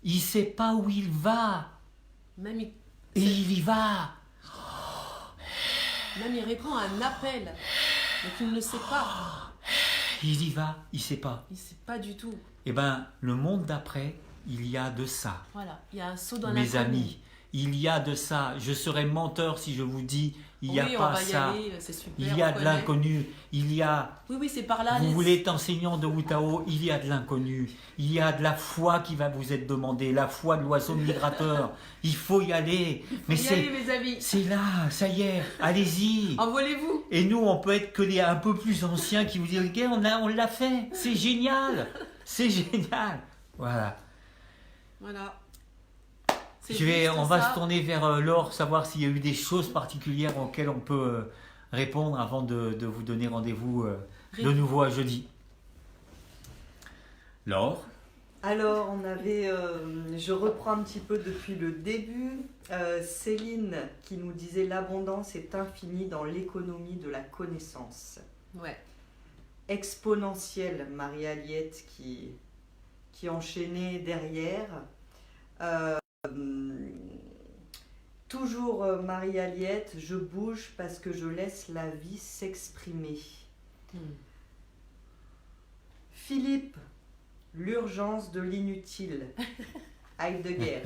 Il ne sait pas où il va. Et il y va. Même il répond à un appel, donc il ne sait pas. Il y va, il ne sait pas. Il ne sait pas du tout. Eh bien, le monde d'après, il y a de ça. Voilà, il y a un saut dans l'inconnu. Mes amis, il y a de ça. Je serais menteur si je vous dis il n'y a pas ça. Il y a de l'inconnu. Il y a. Oui, c'est par là. Vous voulez être enseignant de Wu-Tao, il y a de l'inconnu. Il y a de la foi qui va vous être demandée, la foi de l'oiseau migrateur. Il faut y aller. Mes amis. C'est là, ça y est, allez-y. Envolez-vous. Et nous, on peut être que les un peu plus anciens qui vous disent ok, on l'a fait, c'est génial. C'est génial. Voilà. On va se tourner vers Laure, savoir s'il y a eu des choses particulières auxquelles on peut répondre avant de vous donner rendez-vous de nouveau à jeudi. Laure? Alors, je reprends un petit peu depuis le début, Céline qui nous disait l'abondance est infinie dans l'économie de la connaissance. Ouais. Exponentielle, Marie-Aliette qui enchaînait derrière. Toujours Marie-Aliette, je bouge parce que je laisse la vie s'exprimer. Philippe, l'urgence de l'inutile. Heidegger.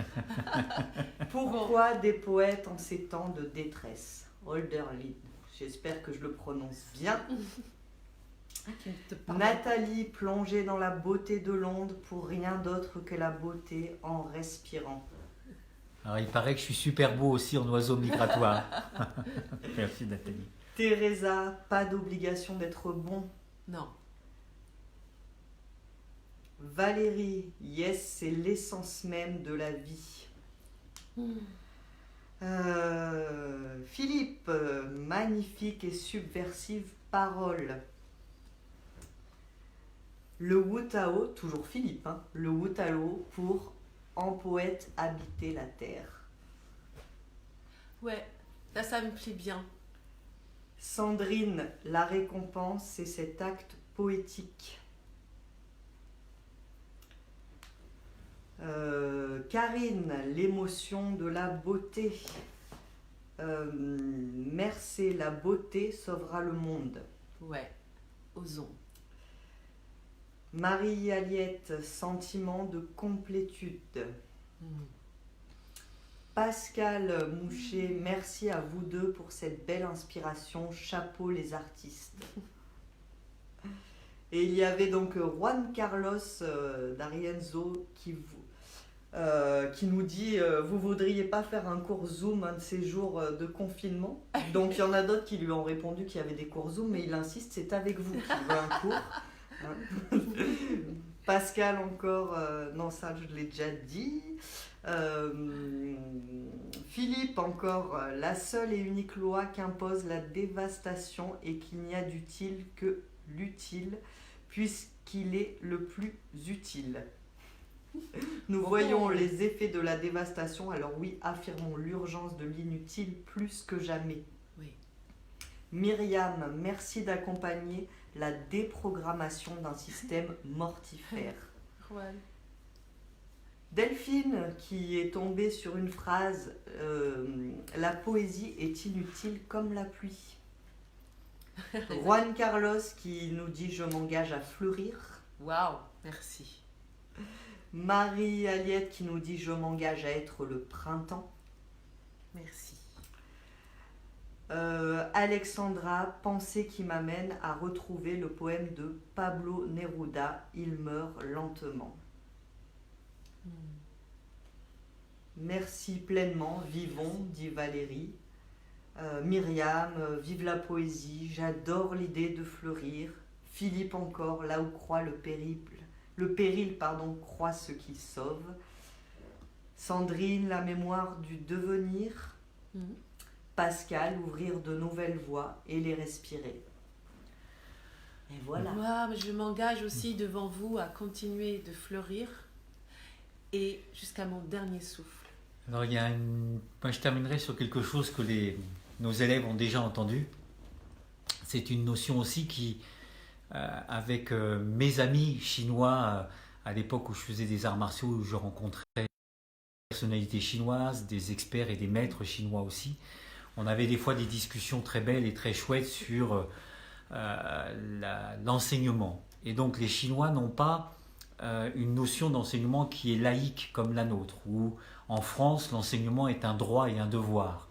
Pourquoi des poètes en ces temps de détresse? Hölderlin. J'espère que je le prononce bien. Nathalie, plongée dans la beauté de l'onde pour rien d'autre que la beauté en respirant. Alors il paraît que je suis super beau aussi en oiseau migratoire. Merci Nathalie. Teresa, pas d'obligation d'être bon. Non. Valérie, yes, c'est l'essence même de la vie. Philippe, magnifique et subversive parole. Le Wu-Tao, toujours Philippe, le Wu-Tao pour en poète habiter la terre. Ouais, là ça me plaît bien. Sandrine, la récompense, c'est cet acte poétique. Karine, l'émotion de la beauté. Merci, la beauté sauvera le monde. Ouais, osons. Marie-Aliette, sentiment de complétude. Pascal Mouchet, merci à vous deux pour cette belle inspiration. Chapeau les artistes. Et il y avait donc Juan Carlos d'Arienzo qui nous dit vous voudriez pas faire un cours Zoom un de ces jours de confinement? Donc il y en a d'autres qui lui ont répondu qu'il y avait des cours Zoom, mais il insiste, c'est avec vous qu'il veut un cours. Pascal encore, non ça je l'ai déjà dit. Philippe encore, la seule et unique loi qu'impose la dévastation est qu'il n'y a d'utile que l'utile, puisqu'il est le plus utile. Nous voyons les effets de la dévastation, alors oui, affirmons l'urgence de l'inutile plus que jamais. Oui. Myriam, merci d'accompagner la déprogrammation d'un système mortifère. Ouais. Delphine qui est tombée sur une phrase la poésie est inutile comme la pluie. Juan Carlos qui nous dit je m'engage à fleurir. Waouh, merci. Marie Aliette qui nous dit je m'engage à être le printemps. Merci. Alexandra, pensée qui m'amène à retrouver le poème de Pablo Neruda, Il meurt lentement. Merci pleinement, vivons, dit Valérie. Myriam, vive la poésie, j'adore l'idée de fleurir. Philippe encore, là où croit le péril, croit ce qui sauve. Sandrine, la mémoire du devenir. Pascal, ouvrir de nouvelles voies et les respirer. Et voilà. Moi, je m'engage aussi devant vous à continuer de fleurir et jusqu'à mon dernier souffle. Alors, moi, je terminerai sur quelque chose que nos élèves ont déjà entendu. C'est une notion aussi qui, avec mes amis chinois, à l'époque où je faisais des arts martiaux, où je rencontrais des personnalités chinoises, des experts et des maîtres chinois aussi, on avait des fois des discussions très belles et très chouettes sur l'enseignement. Et donc les Chinois n'ont pas une notion d'enseignement qui est laïque comme la nôtre, où en France l'enseignement est un droit et un devoir.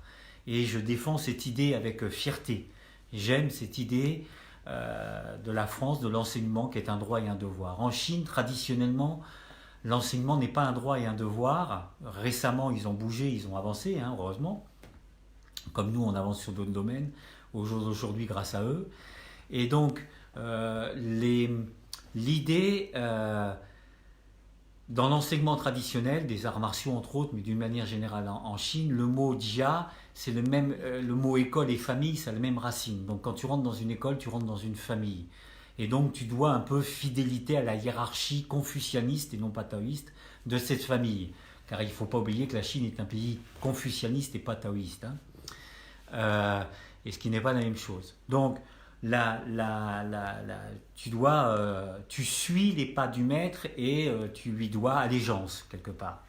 Et je défends cette idée avec fierté. J'aime cette idée de la France, de l'enseignement qui est un droit et un devoir. En Chine, traditionnellement, l'enseignement n'est pas un droit et un devoir. Récemment, ils ont bougé, ils ont avancé, heureusement. Comme nous, on avance sur d'autres domaines, aujourd'hui grâce à eux. Et donc, l'idée, dans l'enseignement traditionnel, des arts martiaux entre autres, mais d'une manière générale en Chine, le mot jia, c'est le même, le mot école et famille, ça a la même racine. Donc quand tu rentres dans une école, tu rentres dans une famille. Et donc tu dois un peu fidélité à la hiérarchie confucianiste et non pas taoïste de cette famille. Car il ne faut pas oublier que la Chine est un pays confucianiste et pas taoïste. Et ce qui n'est pas la même chose. Donc, tu suis les pas du maître et tu lui dois allégeance, quelque part.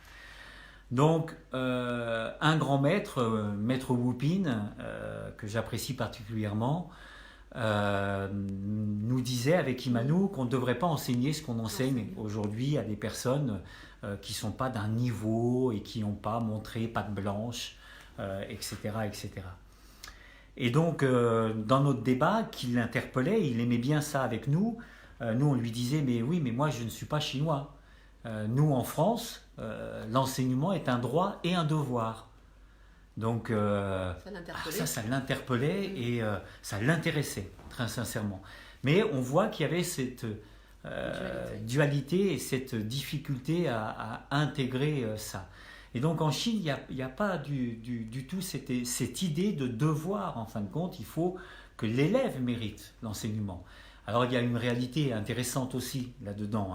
Donc, un grand maître, Maître Wu Pin, que j'apprécie particulièrement, nous disait avec Imanu qu'on ne devrait pas enseigner ce qu'on enseigne aujourd'hui à des personnes qui ne sont pas d'un niveau et qui n'ont pas montré patte blanche, etc., etc. Et donc, dans notre débat, qui l'interpellait, il aimait bien ça avec nous. Nous, on lui disait, mais oui, mais moi, je ne suis pas chinois. Nous, en France, l'enseignement est un droit et un devoir. Donc, ça l'interpellait et ça l'intéressait, très sincèrement. Mais on voit qu'il y avait cette dualité et cette difficulté à intégrer ça. Et donc en Chine, il n'y a pas du tout cette idée de devoir, en fin de compte. Il faut que l'élève mérite l'enseignement. Alors il y a une réalité intéressante aussi là-dedans.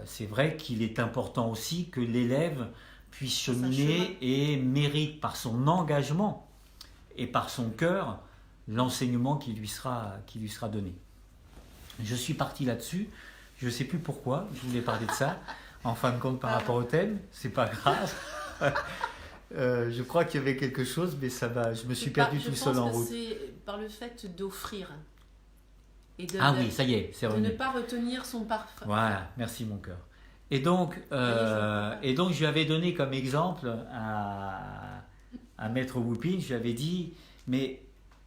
C'est vrai qu'il est important aussi que l'élève puisse cheminer et mérite par son engagement et par son cœur l'enseignement qui lui sera donné. Je suis parti là-dessus. Je ne sais plus pourquoi je voulais parler de ça. En fin de compte, par rapport au thème, c'est pas grave. Je crois qu'il y avait quelque chose, mais ça va. Je me suis perdu tout seul en route. C'est par le fait d'offrir. Oui, ça y est, c'est de revenu. ne pas retenir son parfum. Voilà, merci mon cœur. Et donc je lui avais donné comme exemple à Maître Wu Pin, je lui avais dit, mais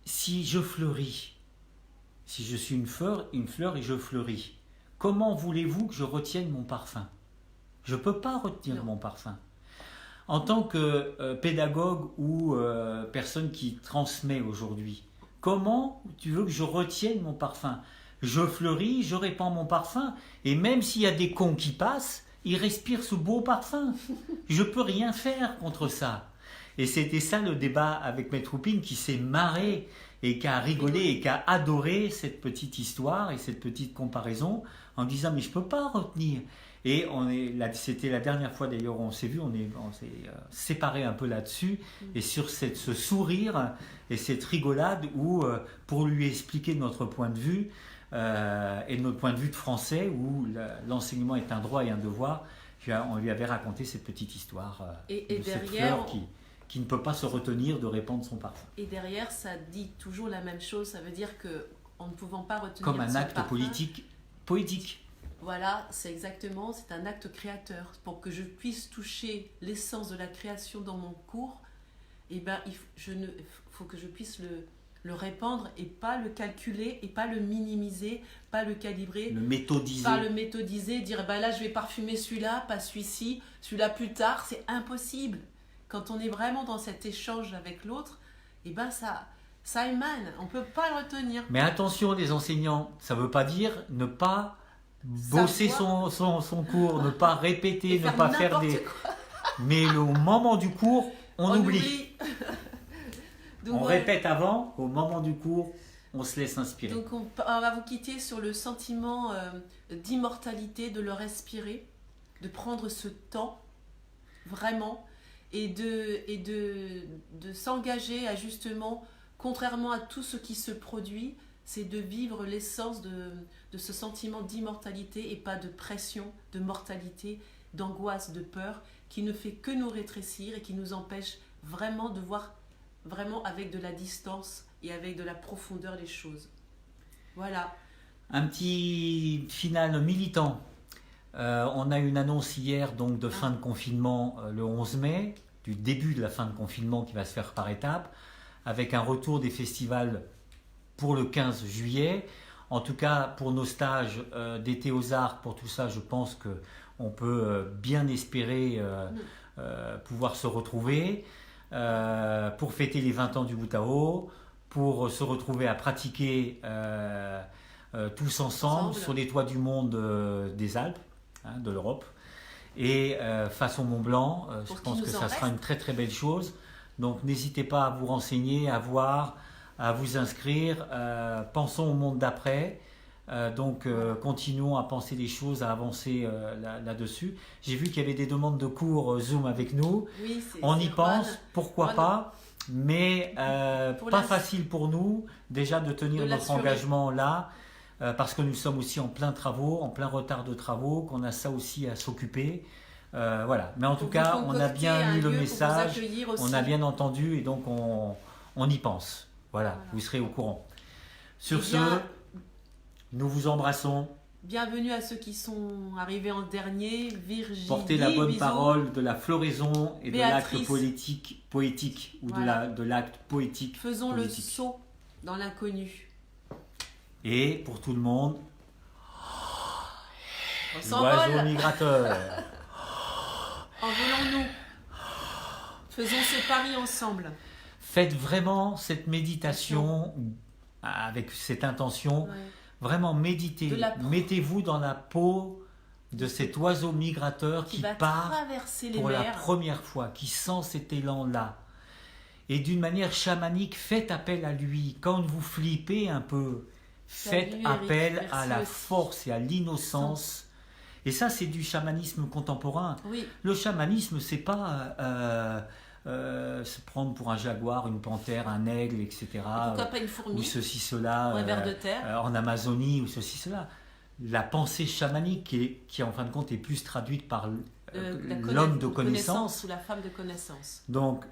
si je fleuris, si je suis une fleur et je fleuris, comment voulez-vous que je retienne mon parfum ? Je ne peux pas retenir mon parfum. En tant que pédagogue ou personne qui transmet aujourd'hui, comment tu veux que je retienne mon parfum ? je fleuris, je répands mon parfum. Et même s'il y a des cons qui passent, ils respirent ce beau parfum. Je peux rien faire contre ça. Et c'était ça le débat avec Maître Oupine, qui s'est marré et qui a rigolé et qui a adoré cette petite histoire et cette petite comparaison en disant mais je peux pas retenir. Et c'était la dernière fois d'ailleurs où on s'est vu, on s'est séparés un peu là-dessus et sur ce sourire et cette rigolade où pour lui expliquer notre point de vue et notre point de vue de français où l'enseignement est un droit et un devoir, on lui avait raconté cette petite histoire de cette fleur qui ne peut pas se retenir de répandre son parfum. Et derrière, ça dit toujours la même chose, ça veut dire qu'en ne pouvant pas retenir comme un son acte parfum, poétique. Voilà, c'est un acte créateur. Pour que je puisse toucher l'essence de la création dans mon cours, eh ben, faut que je puisse le répandre et pas le calculer et pas le minimiser, pas le calibrer. Le méthodiser. Pas le méthodiser, dire ben là je vais parfumer celui-là, pas celui-là plus tard, c'est impossible. Quand on est vraiment dans cet échange avec l'autre, eh ben ça émane, on ne peut pas le retenir. Mais attention les enseignants, ça ne veut pas dire ne pas bosser son cours, ne pas répéter, ne pas faire des... quoi. Mais au moment du cours, on oublie. Donc, on répète avant, au moment du cours, on se laisse inspirer. Donc on va vous quitter sur le sentiment d'immortalité, de le respirer, de prendre ce temps, vraiment, et de s'engager à justement, contrairement à tout ce qui se produit, c'est de vivre l'essence de ce sentiment d'immortalité et pas de pression, de mortalité, d'angoisse, de peur, qui ne fait que nous rétrécir et qui nous empêche vraiment de voir vraiment avec de la distance et avec de la profondeur les choses. Voilà. Un petit final militant. On a une annonce hier donc de fin de confinement le 11 mai, du début de la fin de confinement qui va se faire par étapes, avec un retour des festivals pour le 15 juillet. En tout cas, pour nos stages d'été aux arts, pour tout ça, je pense qu'on peut bien espérer pouvoir se retrouver pour fêter les 20 ans du Boutao, pour se retrouver à pratiquer tous ensemble sur les toits du monde des Alpes, de l'Europe, et face au Mont Blanc. Je pense que ça sera une très très belle chose. Donc n'hésitez pas à vous renseigner, à voir, à vous inscrire. Pensons au monde d'après. Continuons à penser les choses, à avancer là-dessus. J'ai vu qu'il y avait des demandes de cours Zoom avec nous. Oui, on y pense, pourquoi pas, mais pas facile pour nous déjà de tenir notre engagement là, parce que nous sommes aussi en plein travaux, en plein retard de travaux, qu'on a ça aussi à s'occuper. Voilà. Mais en tout cas, on a bien eu le message, on a bien entendu et donc on y pense. Voilà, vous serez au courant. Sur ce, nous vous embrassons. Bienvenue à ceux qui sont arrivés en dernier. Virginie, portez la bonne bisous. Parole de la floraison et Béatrice. de l'acte poétique ou de l'acte poétique. Faisons politique. Le saut dans l'inconnu. Et pour tout le monde, l'oiseau migrateur. Envolons-nous. Faisons ce pari ensemble. Faites vraiment cette méditation avec cette intention. Ouais. Vraiment méditez. Mettez-vous dans la peau de cet oiseau migrateur qui part pour la première fois, qui sent cet élan-là. Et d'une manière chamanique, faites appel à lui. Quand vous flippez un peu, faites appel à la force et à l'innocence. Et ça, c'est du chamanisme contemporain. Oui. Le chamanisme, c'est pas se prendre pour un jaguar, une panthère, un aigle, etc. Pourquoi pas une fourmi, ou ceci, cela, ou un ver de terre. En Amazonie, ou ceci, cela. La pensée chamanique, qui en fin de compte est plus traduite par l'homme de connaissance. Ou la femme de connaissance. Donc,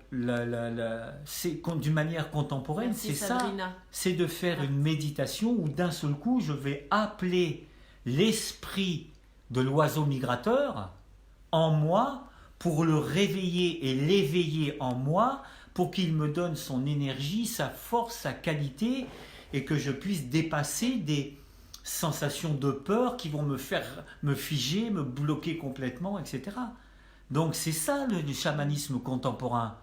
c'est d'une manière contemporaine, c'est Sabrina. Ça. C'est de faire une méditation où d'un seul coup, je vais appeler l'esprit de l'oiseau migrateur en moi pour le réveiller et l'éveiller en moi pour qu'il me donne son énergie, sa force, sa qualité et que je puisse dépasser des sensations de peur qui vont me faire me figer, me bloquer complètement, etc. Donc c'est ça le chamanisme contemporain.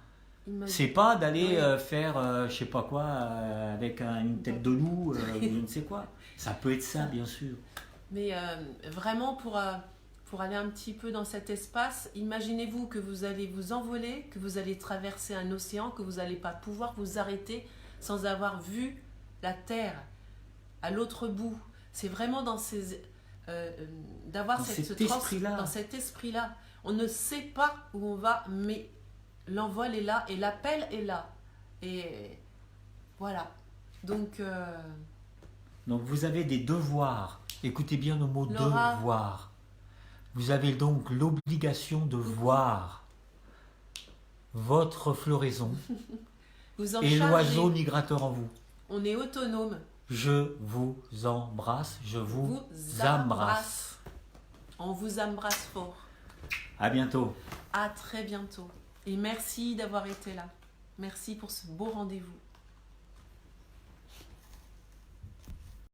C'est pas d'aller faire, je sais pas quoi, avec une tête de loup, ou je ne sais quoi. Ça peut être ça, bien sûr. Mais vraiment, pour aller un petit peu dans cet espace, imaginez-vous que vous allez vous envoler, que vous allez traverser un océan, que vous n'allez pas pouvoir vous arrêter sans avoir vu la Terre à l'autre bout. C'est vraiment dans d'avoir dans cet esprit-là. Dans cet esprit-là. On ne sait pas où on va, mais l'envol est là et l'appel est là. Et voilà. Donc vous avez des devoirs. Écoutez bien le mot Laura. devoir. Vous avez donc l'obligation de voir votre floraison vous en et chargez. l'oiseau migrateur en vous. On est autonome. Je vous embrasse, je vous embrasse. On vous embrasse fort. À bientôt. À très bientôt. Et merci d'avoir été là. Merci pour ce beau rendez-vous.